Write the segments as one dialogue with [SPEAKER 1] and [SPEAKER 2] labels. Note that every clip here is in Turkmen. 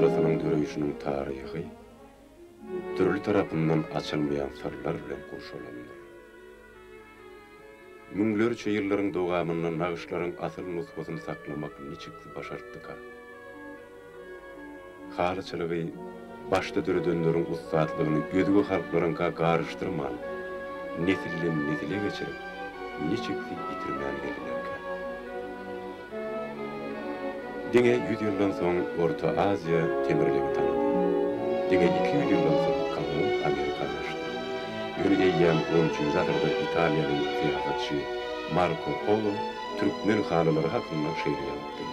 [SPEAKER 1] halasının döreyişinin tarihi, türlü tarafından açılmayan sarlar bilen kurşulanır. Münglerçe yılların doğamından nağışların asıl nusbasını saklamak niçikli başarttıka. Halıçılığı başta döredönlerin ustaatlığını gözgü halklarınka karıştırman, nesilden nesile geçirip, niçikli bitirmen gelirlerken. Dine 100 yıldan soň Orta Azia temirligi tanıdy. Dine 200 yıldan soň Kavum Amerikanlaşdy. Ýöne eýýän 13-nji asyrda Italiýanyň seýahatçy Marco Polo türkmen halylary hakynda şeýle ýazdy.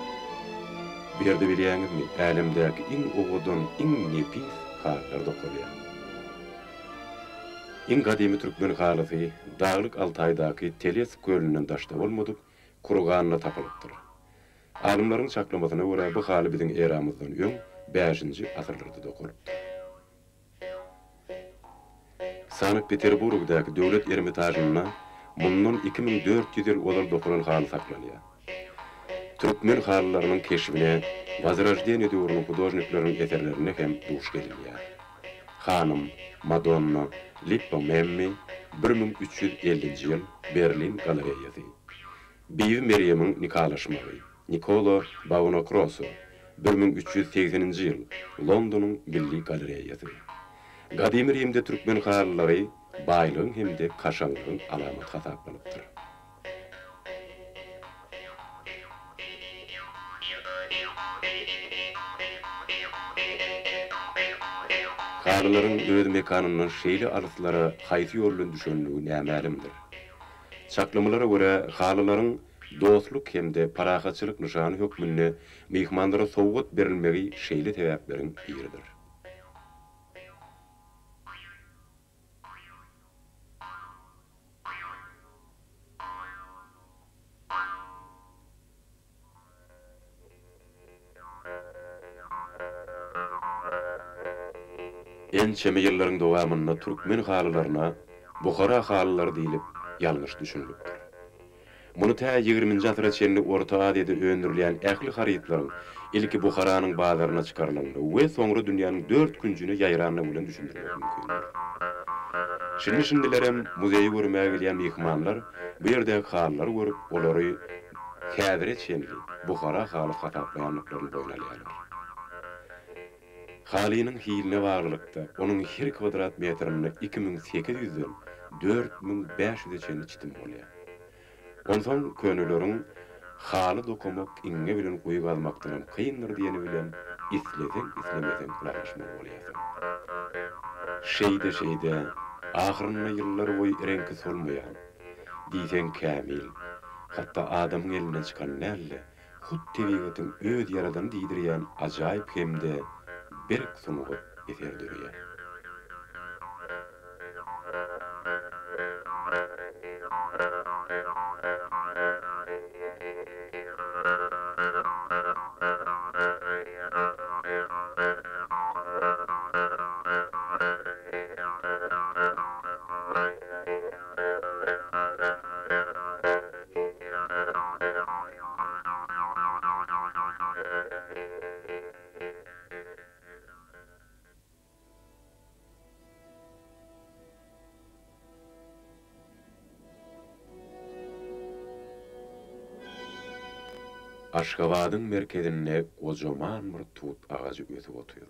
[SPEAKER 1] Berde bilýäňizmi, älemdäki iň owadan iň nepis halylar dokulýar. Iň gadymy türkmen halysy Dağlyk Altaýdaky Teles gölünden daşda bolmadyk, kuruganyna tapylypdyr. Alımların çaklamasına göre bu haly bizim eramızdan öň 5-nji asyrlarda dokulypdyr. Sankt Peterburgdaky Döwlet Ermitagyna mundan 2400 ýyl olar dokulan haly saklanýar. Türkmen halylarynyň keşfine Возрождение döwrüniň hudojniklarynyň eserlerine hem duş gelýär. Hanım, Madonna, Lippo Memmi 1350-nji ýyl Berlin galereýasy. Bibi Meryem'iň nikalaşmagy Niccolo Buonaccorso 1380-nji ýyl Londonyň Milli Galereýasy. Gadymy Rimde türkmen halylary baýlygyň hemde kaşanlygyň alamaty hasaplanıpdyr. Halylaryň öz mekanynyň şeýle alyslara haýsy ýoldan düşenligi nämälimdir. Çaklamalara göre halylaryň dostluk hemde parahatçylyk nişany hökmünde mehmanlara sowgat berilmegi şeýle sebäpleriň biridir. Ençeme ýyllaryň dowamynda türkmen halylaryna Buhara halylary diýilip ýalňyş düşünilipdir. Muny ta 20-nji asyra çenli Orta Aziýada öndürilýän ähli harytlaryň ilki Buharanyň bazaryna çykarylanyny we soňra dünýäniň 4 künjüne ýaýranyny bilen düşündirmek mümkindir. Şindilerem muzeýe görmäge gelýän mehmanlar bu ýerde halylar görüp olary häzire çenli Buhara haly hasaplaýanlyklaryny boýnalýarlar. Halynyň hiline baglykda onuň her kvadrat metrine 2800-den 4500-e çenli çitim bolýar. Ondan könülörün haly dokumak iňe bilen goýup almakdan kyndyr diýeni bilen islemesen kulaşmak bolýar. Şeýde ahyryna ýyllar boýy renki solmaýan, diýsen kämil, hatda adamyň elinden çykan nälle, hut tebigatyň öz ýaradan diýdirýän ajaýyp hemde berk sunugy eser dörýär. Aşgabatyň merkezinde gojaman bir tut agacı ötüp otuyor.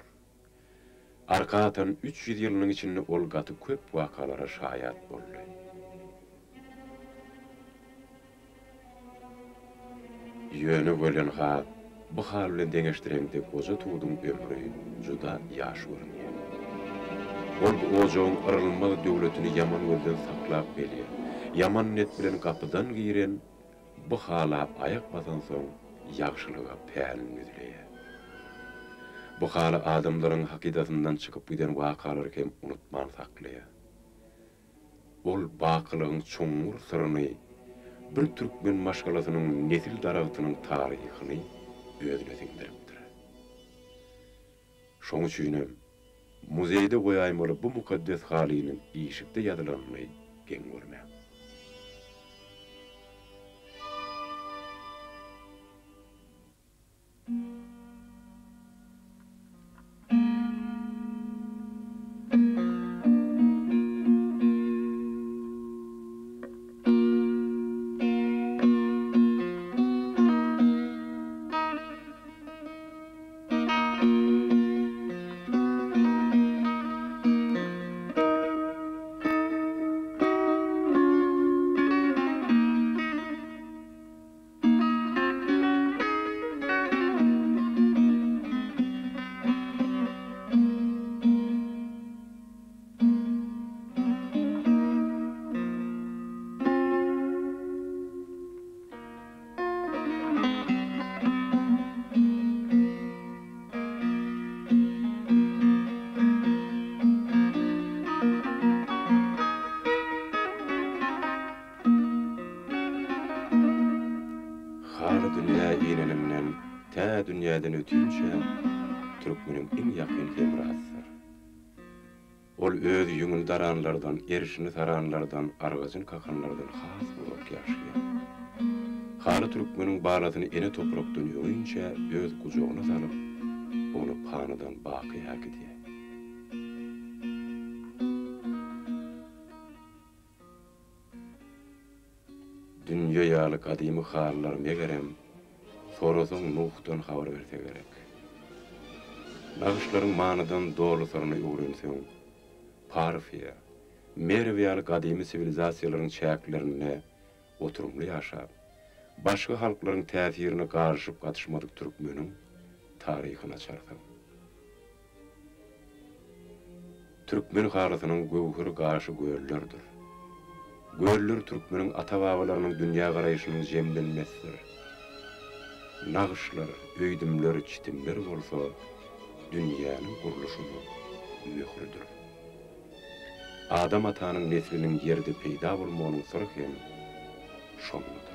[SPEAKER 1] Arkadan 300 ýylynyň içinde ol gaty köp wakalara şaýat boldy. Ýöne bolan hat bu hal bilen deňeşdirende goja tutudyň ömrü juda ýaş görünýär. Ol gojaň arylmaly döwletini ýaman gözden saklap belýär. Ýaman net bilen gapydan giren bu hala ayak basan soň ýagşylyga pärin üzülýär. Bu haly adamlaryň hakydatyndan çykyp giden wakalary hem unutman saklaýar. Ol bakylygyň çoňur syryny bir türkmen maşgalasynyň nesil daragynyň taryhyny özüne singdiripdir. Şoň üçin muzeýde goýaýmaly bu mukaddes halynyň işikde ýazylanyny geň görmek. tä dünýäden ötünçe türkmeniň iň ýakyn hemrasydyr. Ol öz ýüňüni daranlardan, erişini taranlardan, argazyn kakanlardan has bolup ýaşaýar. Haly türkmeniň baladyny ene toprakdan ýöňünçe öz gujogyna salyp, onu panydan baky hak edýär. Dünýä ýaly kadymy halylar megerem, sorasaň Nuhdan habar berse gerek. Nagşlaryň manydan dolusaryny öwrenseň, Parfiya, Merwiýaly kadymy sivilizasiýalaryň çäklerine oturumly ýaşap, başga halklaryň täsirine garşyp gatışmadyk türkmeniň taryhyny açarsyň. Türkmen halatynyň gowhary gaşy göýerlerdir. Göýerler türkmeniň ata-babalarynyň dünýä garaýşynyň jemlenmesidir. Nagşlar, öýdümler, çitimler bolsa, dünýäniň guruluşyny möhürdir. Adam atanyň nesliniň ýerde peýda bolmagynyň syry hem şondadyr.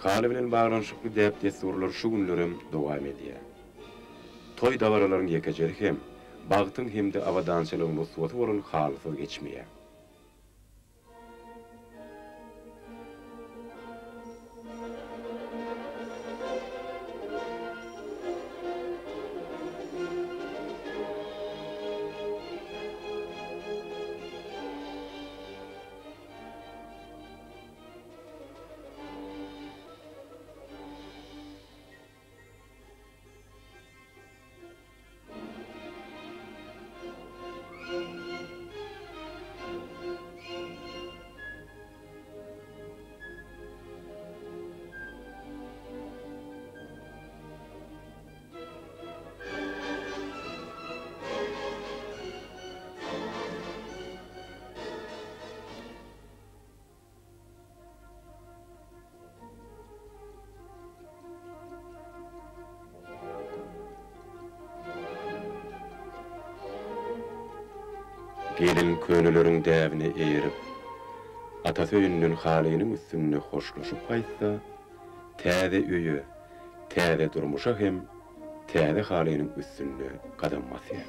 [SPEAKER 1] Haly bilen baglanşykly däp desturlar şu günlerem dowam edýär. Toy dawaralaryň ýekejeri hem bagtyň hemde awadançylygyň nusraty bolan halysyz geçmeýär. Gelin könüleriň däbine eýerip, ata söýünden halynyň üstüne hoşlaşyp gaýtsa, täze öýe, täze durmuşa hem täze halynyň üstüne gadam basýar.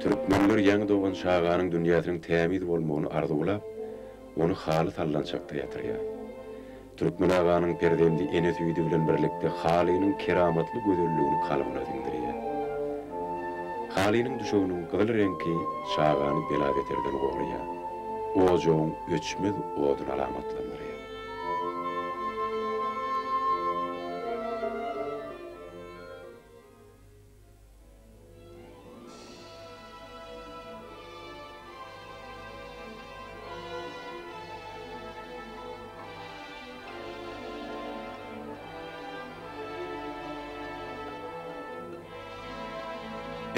[SPEAKER 1] Türkmenler ýaňy dogan şaganyň dünýäsiniň tämiz bolmagyny arzulap, onu haly tallançakda ýatyrýar. Türkmen aganyň perdemdi ene süýdi bilen birlikde halynyň keramatly gözelligini kalbyna singdirýär. Halynyň düşeginiň gyzyl reňki şagany belabeterden goraýar. Ojoň öçmez odun alamatlandyrýar.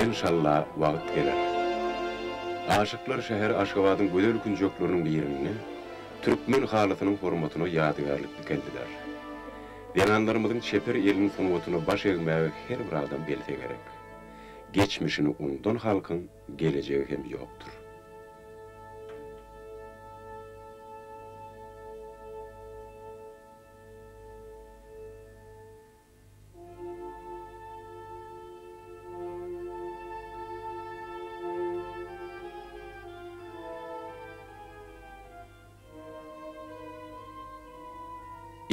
[SPEAKER 1] İnşallah wagt geler. Aşıklar şäher Aşgabatyň gözel künjekleriniň birini türkmen halatynyň hormatyna ýadygarlyk dikendiler. Deňanlarymyzyň çeper eliniň sunuwatyna baş egmäge her bir adam bilse gerek. Geçmişini undan halkyň gelejegi hem ýokdur.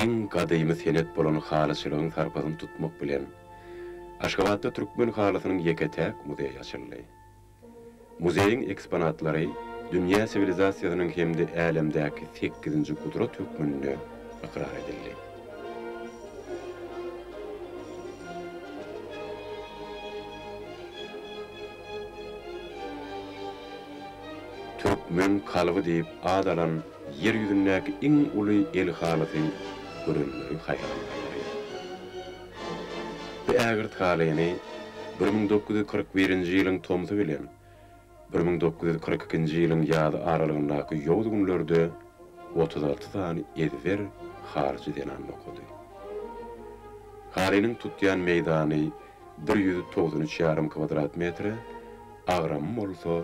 [SPEAKER 1] Iň gadymy senet bolan halyçylygyň sarpasyny tutmak bilen Aşgabatda türkmen halatynyň ýeketäk muzey açyldy. Muzeyiň eksponatlary dünýä sivilizasiýasynyň hemde älemdäki 8-nji kudrat hökmünde ykrar edildi. Türkmen kalıbı deyip adalan yeryüzündäki iň uly el halaty görünleri hayranlygy. Bu ägirt halalyny 1941-nji ýylyň tomsy bilen 1942-nji ýylyň ýazy aralygyndaky ýowuz günlerde 36 sany Edwer harjy denen okudy. Halalynyň tutýan meýdany 193,5 kvadrat metre, agramy bolsa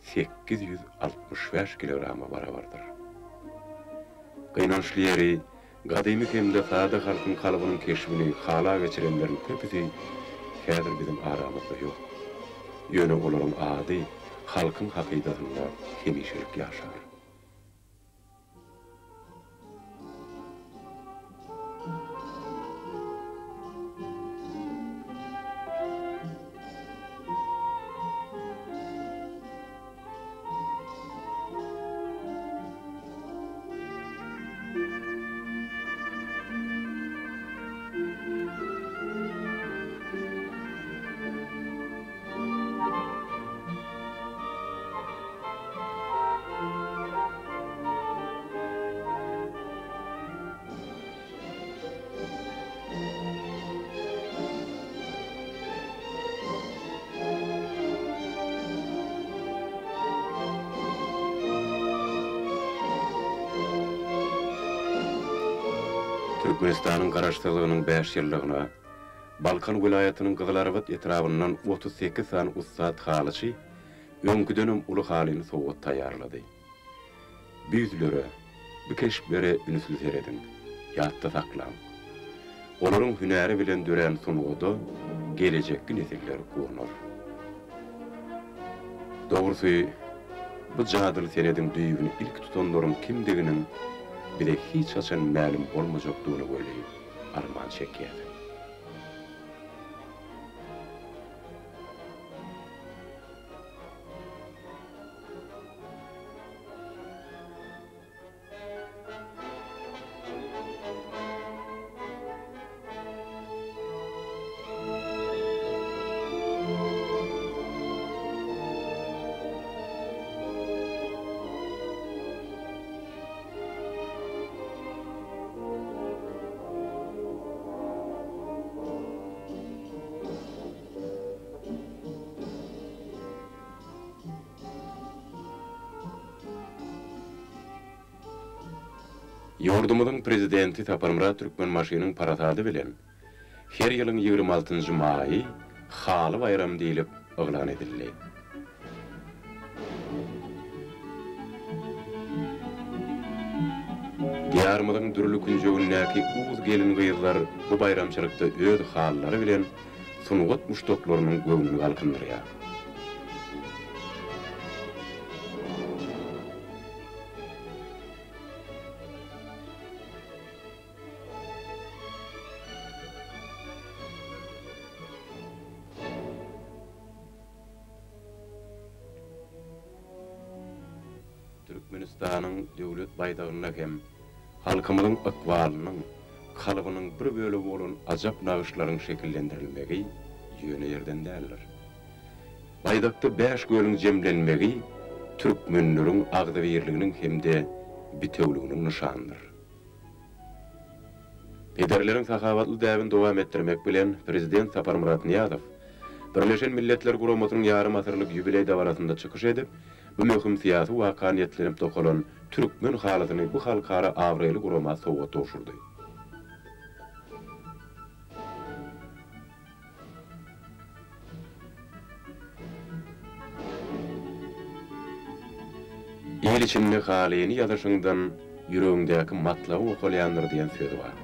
[SPEAKER 1] 865 kilograma barabardyr. Gynançly ýeri gadymy hemde sada halkyň kalybynyň keşbini hala geçirenleriň köpüsi häzir bizim aramyzda ýok. Ýöne olaryň ady halkyň hakydatynda hemişelik ýaşar. Türkmenistanyň garaşdyrlygynyň 5 ýyllygyna Balkan vilayatynyň Gyzlarabad etrabyndan 38 san ussat halyçy öňküdenem uly halyny sowgat taýýarlady. Büýdülere, bu keşplere ünsüz eredin, ýatda saklan. Olaryň hünäri bilen dören sunugda gelecekki nesilleri gurnur. Dogrusy, bu jadyl senediň düýbüni ilk tutanlaryň kimdiginiň bile hiç açan ma'lum olmajakdygyny görýär, arman çekýär. Ýurdumyzyň prezidenti Saparmurat Türkmenmaşynyň paratady bilen her ýylyň 26-njy maýy haly bayram diýilip oglan edildi. Diyarmyzyň dürli günjegindäki uwuz gelin gyýyzlar bu bayramçylykda öz hallary bilen sunugat muştoklarynyň göwnüni galkındyrýar. Türkmenistanyň döwlet baýdagyna hem halkymyzyň akwalynyň kalybynyň bir bölegi bolan ajap nagyşlaryň şekillendirilmegi ýöne ýerden däldir. Baýdakda 5 göliň jemlenmegi türkmenleriň agdybirliginiň hemde bitewliginiň nyşanydyr. Ederleriň sahawatly däwin dowam etdirmek bilen prezident Saparmurat Niýazow Birleşen Milletler Guramatynyň ýarym asyrlyk ýübiley dawarasynda çykyş edip, bu möhüm siyasi wakaniyetlenip tokalan Türkmen halatyny bu halkara awrely gurama sowgat toşurdy. El içinde halyny ýazaşyňdan ýüregiňdäki matlaby okalýandyr diýen söz bar.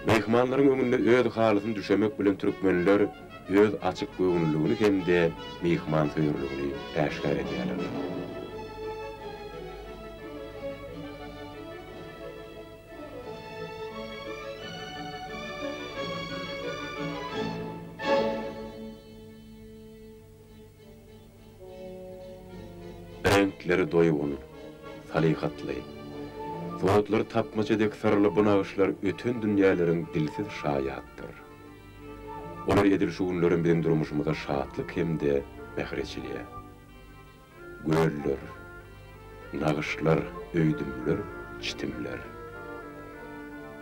[SPEAKER 1] Mehmanlaryň öňünde öz halatyny düşemek bilen türkmenler öz açyk göwnüligini hemde mehman söýürligini äşkar edýärler. Renkleri doýgun, salihatly. Sowatlar tapmaçadek sarılı bu nagyşlar ötün dünýälaryň dilsiz şaýatdyr. Olar edil şu günlerin bizim durmuşymyza şatlyk hemde mähreçiliğe. göller, nağışlar, öýdümler, çitimler.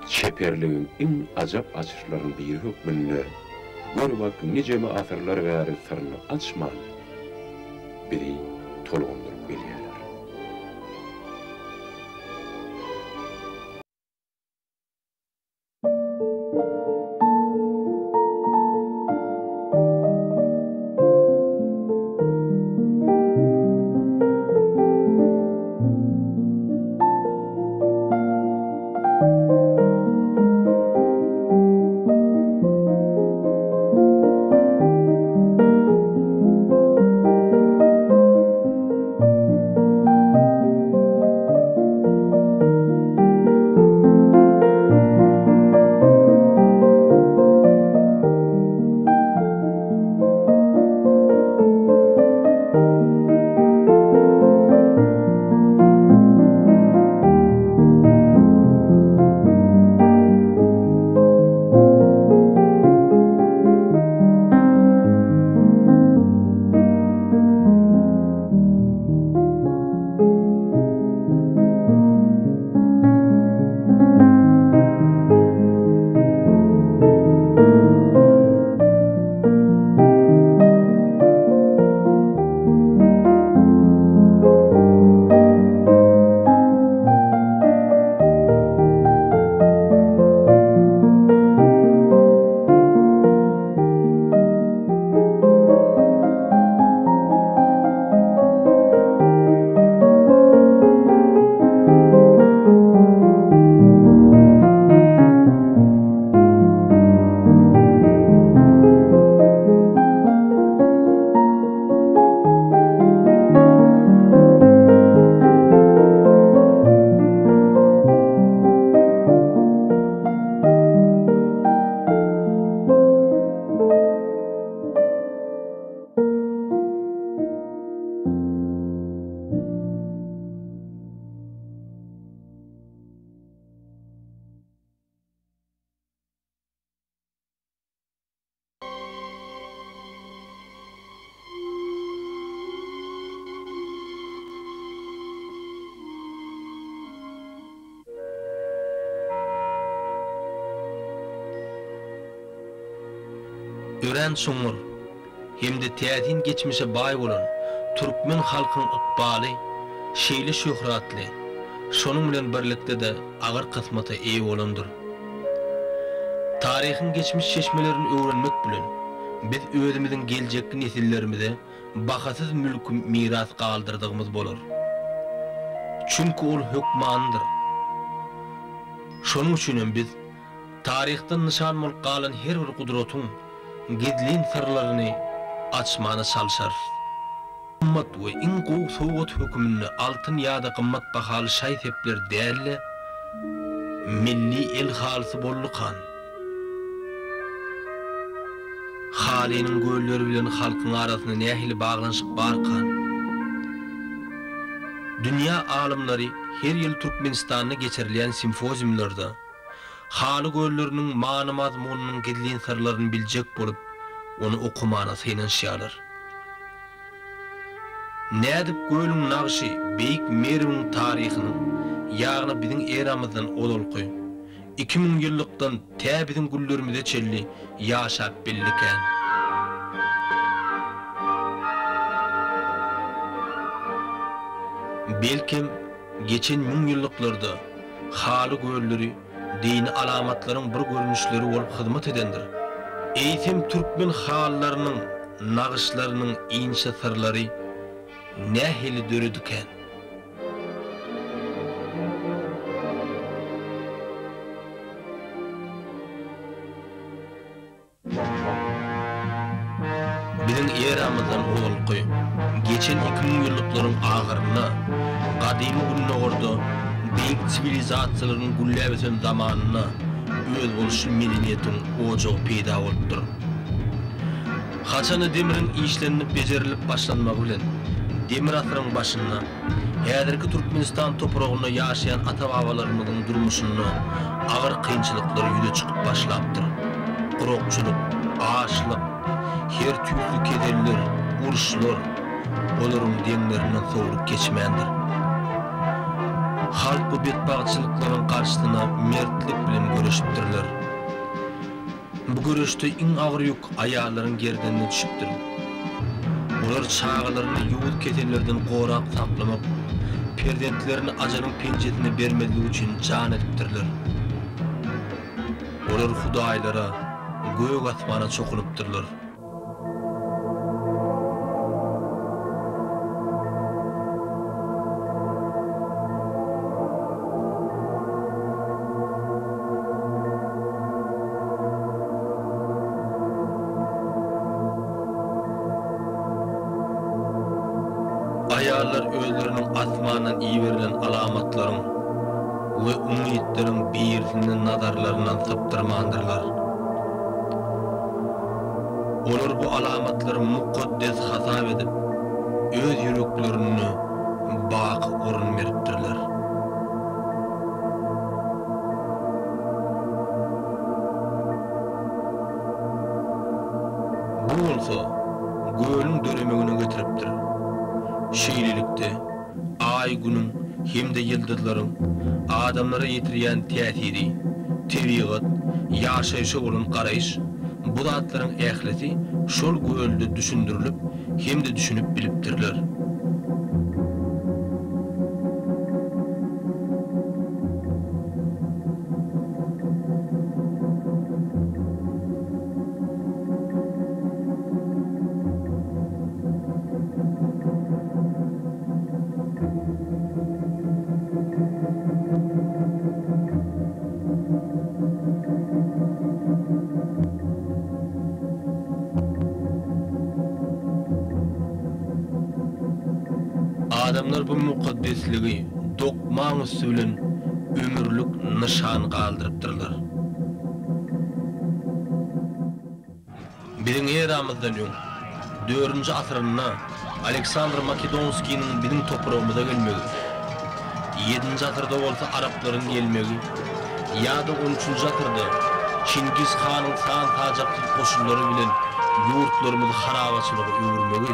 [SPEAKER 1] Çeperliğin en acap açışların bir hükmünle gör bak nicemi asırlar gäri sırrını açman biri tolgondurup gelýärler.
[SPEAKER 2] Ören soňur, hemde täzin geçmişe baý bolan türkmen halkynyň ykbaly, şeýle şöhratly, şonuň bilen birlikde de agyr kysmata eýe bolandyr. Taryhyň geçmiş şeşmelerini öwrenmek bilen biz özümiziň geljek nesillerimize bahasyz mülk miras galdyrdygymyz bolar. Çünki ol hökmandyr. Şonuň üçin biz taryhdan nişan bolup galan her bir gudratyň gizlin sırlaryny açmana çalışar. Ummat we in gow sowat hökmüni altyn ýa-da gymmat bahaly şaý sepler dälle milli el halsy bollukan. Halinin gölleri bilen halkyň arasyna nähili baglanşyp barkan. Dünya alimleri her ýyl Türkmenistanda geçirilýän simpoziumlarda haly gölleriniň many mazmunynyň gizlin sırlaryny biljek bolup, onu okumana synanşýarlar. Nädip gölüň nagşy beýik merimiň taryhyny, ýagny biziň eramyzdan odolky 2000 ýyllykdan tä biziň güllerimize çelli ýaşap bildiken. Belkim geçen 1000 ýyllyklarda haly gölleri dini alamatlaryň bir görünüşleri bolup hyzmat edendir. Eýsem türkmen hallarynyň nagşlarynyň inşa sırlary nähili dörüdiken. Biziň eramyzdan olky geçen 2000 ýyllyklarym agyryna gadymy günlerde beýik sivilizasiýalaryň gülläbesen zamanyna öz boluşy medeniýetiň ojagy peýda bolupdyr. Haçany demirin işlenip bejerilip başlanmagy bilen demir asyryň başynda häzirki Türkmenistan topragyna ýaşaýan ata-babalarymyzyň durmuşyny agyr kynçylyklar ýüze çykyp başlapdyr. Gurokçuluk, açlyk, her türlü kederler, uruşlar, olaryň deňlerinden sowurup geçmendir. Halk bu betbagçylyklaryň garşysyna mertlik bilen görüşipdirler. Bu görüşde iň agyr ýük aýallaryň gerdenine düşüpdir. Olar çağalaryny ýuwul ketellerden gorak saklamak, perdentlerini ajalyň penjetine bermezlik üçin jan edipdirler. Olar hudaýlara, göýük asmana çokulypdyrlar. Ayarlar özlerinin asmandan iyi verilen alamatların ve umidlerin birisinin nazarlarından saptırmandırlar. Olur bu alamatları mukaddes hasap edip, öz yüreklerini bak orun veripdirler. Bu olsa, göğünün dönemegine getiripdir. Şeýlelikde ay günüň hemde ýyldızlaryň adamlara ýetirýän täsiri, tebigat, ýaşaýşa bolan garaýyş bu zatlaryň ählisi şol göýülde düşündirilip hemde düşünüp bilipdirler. Adamlar bu mukaddesligi dokmaň üstülen ömürlük nişan galdyrypdyrlar. Biziň eramyzdan öň 4-nji asyrynda Aleksandr Makedonskiýiň biziň toprağymyza gelmegi, 7-nji asyrda bolsa Araplaryň gelmegi, ýa-da 13-nji asyrda Çingiz Hanyň san tajak goşunlary bilen ýurtlarymyzy harabaçylyga öwürmegi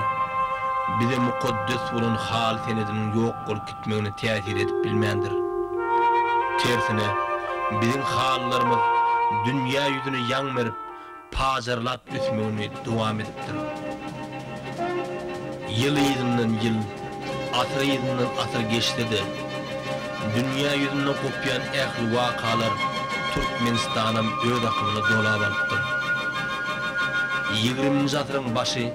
[SPEAKER 2] bize mukaddes bolan hal senedinin ýok bolup gitmegine täsir edip bilmendir. Tersine, biziň hallarymyz dünýä ýüzüne ýaň berip, pajarlap üsmegine dowam edipdir. Ýyl ýylynden ýyl, asyr ýylynden asyr geçdi-de, dünýä ýüzüne kopýan ähli wakalar Türkmenistanyň öz akymyna dolap alypdyr. 20-nji asyryň başy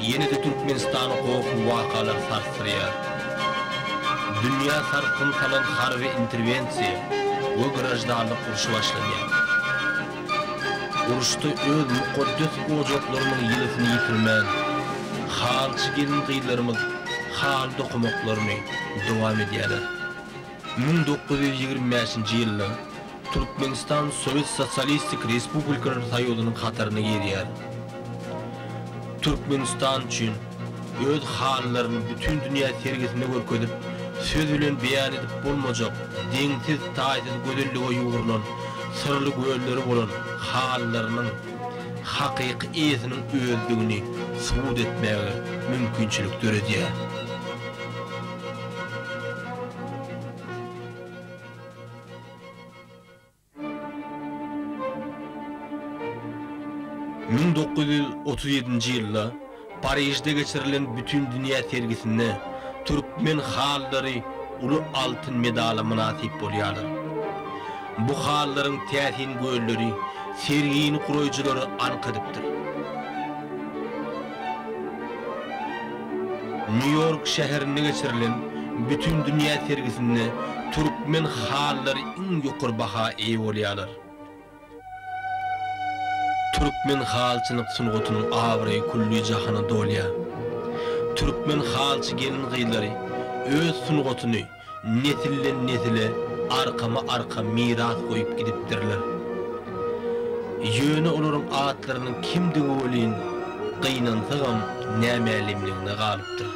[SPEAKER 2] yenide Türkmenistany gowy wakalar sarsyrýar. Dünýä sarkyn salan harby interwensiýa we grajdanlyk uruşy başlanýar. Uruşda öz mukaddes ojaklarynyň ýylysyny ýitirmän, halçy gelin gyýlarymyz hal dokumaklaryny dowam edýärler. 1925-nji ýylda Türkmenistan Sowet Sosialistik Respublikalar Soýuzynyň hataryna girýär. Türkmenistan üçin öz hallaryny bütün dünýä sergisinde görkezip, söz bilen beýan edip bolmajak, deňsiz taýsız gözellige ýuwrulan, sırly göýelleri bolan hallarynyň hakyky esiniň özligini subut etmäge mümkinçilik döredýär. Min 1937-nji ýylda Parijde geçirilen bütün dünýä sergisinde Türkmen hallary uly altyn medala munasip bolýarlar. Bu hallaryň täsin göýelleri sergiýini guruýjulary anqadypdyr. New York şäherinde geçirilen bütün dünýä sergisinde Türkmen hallary iň ýokary baha eýe bolýarlar. Türkmen halçylyk sungatynyň awry kulli jahana dolýar. Türkmen halçy gelin gyýlary öz sungatyny nesilden nesile arka miras goýup gidipdirler. Ýöne olaryň atlarynyň kimdigi bolýan gynansa gam nämelimligine galypdyr.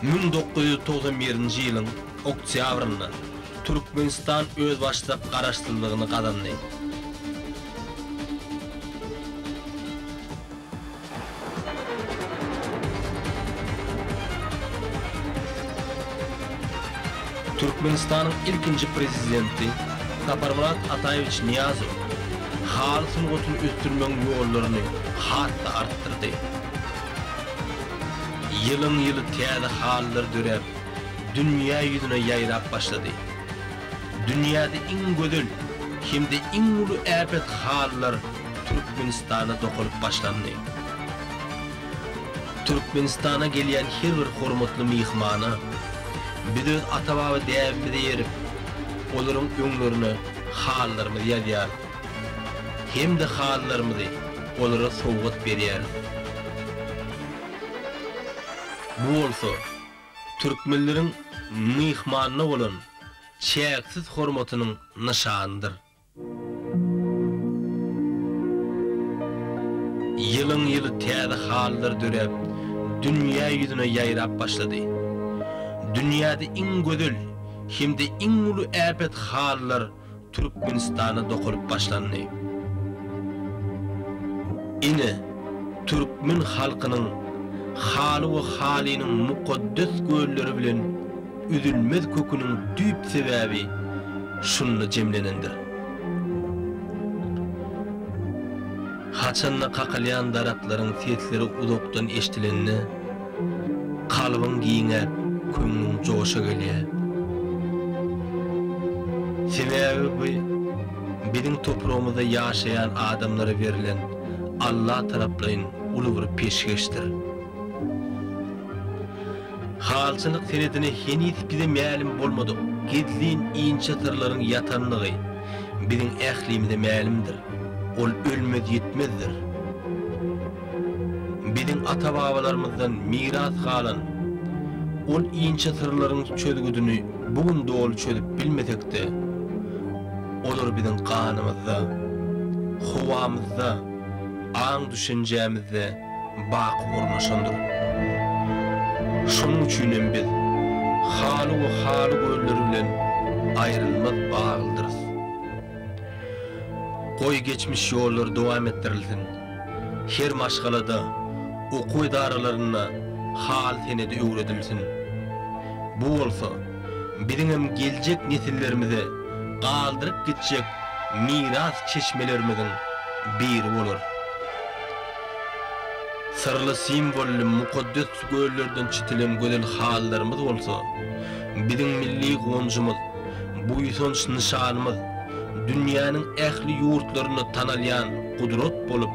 [SPEAKER 2] 1991-nji ýylyň oktýabrynda Türkmenistan öz başlap garaşdyrlygyny gadandy. Türkmenistanyň ilkinji prezidenti Saparmurat Atayevich Niyazow hal sulgatyny ötürmeň ýollaryny hatda artdyrdy. Yılın yılı täze hallar dörep, dünýä ýüzüne ýaýrap başlady. Dünýäde iň gödül, hemde iň uly äpet hallar Türkmenistana dokulyp başlandy. Türkmenistana gelýän her bir hormatly mihmana, bizi ata-baba däbimize ýerip, olaryň öňlerine hallarymyzy ýazýar. Hemde hallarymyzy olara sowgat berýär. Bu bolsa türkmenleriň mihmanyna bolan çäksiz hormatynyň nyşanydyr. Yılın yılı täze hallar dörep, dünýä ýüzüne ýaýrap başlady. Dünýäde iň gödül, hemde iň uly äpet hallar Türkmenistana dokulyp başlandy. Ine türkmen halkynyň haly we haliniň mukaddes göýleri bilen üzülmez köküniň düýp sebäbi şunu jemlenendir. Haçanna kakalayan daratlaryň sesleri uzakdan eşitilenni, kalbyň giňep, köňüň joşa gelýär. Sebäbi biziň toprağymyzda ýaşaýan adamlara berilen Allah taraplaryň uly bir peşgeşdir. Halçylyk senedine henüz bize ma'lum bolmadyk. Gedliň inçe tırlaryň ýatanlygy biziň ählimize ma'lumdyr. Ol ölmez yetmezdir. Biziň ata-babalarymyzdan miras galan ol inçe tırlaryň çözgüdüni bugün dol çözüp bilmesek de, olar biziň kanymyzda, howamyzda, aň düşünjämizde baky urnaşandyr. Şonuň üçin biz haly we haly göýleri bilen aýrylmaz baglydyryz. Goý geçmiş ýollar dowam etdirilsin. Her maşgalada, okuw edaralaryna hal senedi öwredilsin. Bu bolsa biziň hem geljek nesillerimize galdyryp gitjek miras çeşmelerimizin biri bolar. Sırlı simbolly mukaddes göýlerden çitilen gözel hallarymyz bolsa, biziň milli gonjumyz, bu ýysonç nyşanymyz, dünýäniň ähli ýurtlaryny tanalýan gudrat bolup,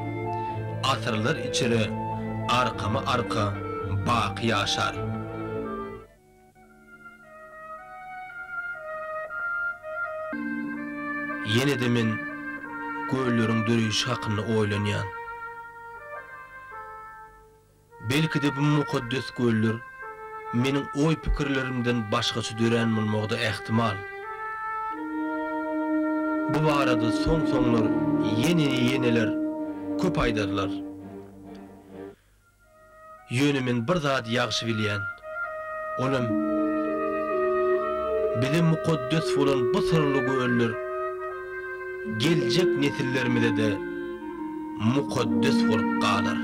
[SPEAKER 2] asyrlar içeri arkama arka baky ýaşar. Ýene-de men göýleriň döreýişi hakyny oýlanýan. Belki de bu mukaddes göýler meniň oý pikirlerimden başgaça dören bolmagda ähtimal. Bu barada soňlar ýene-ýeneler köp aýdarlar. Ýöne men bir zat ýagşy bilýän. Olam biziň mukaddes bolan bu sırly göýler geljek nesillerimize de mukaddes bolup galar.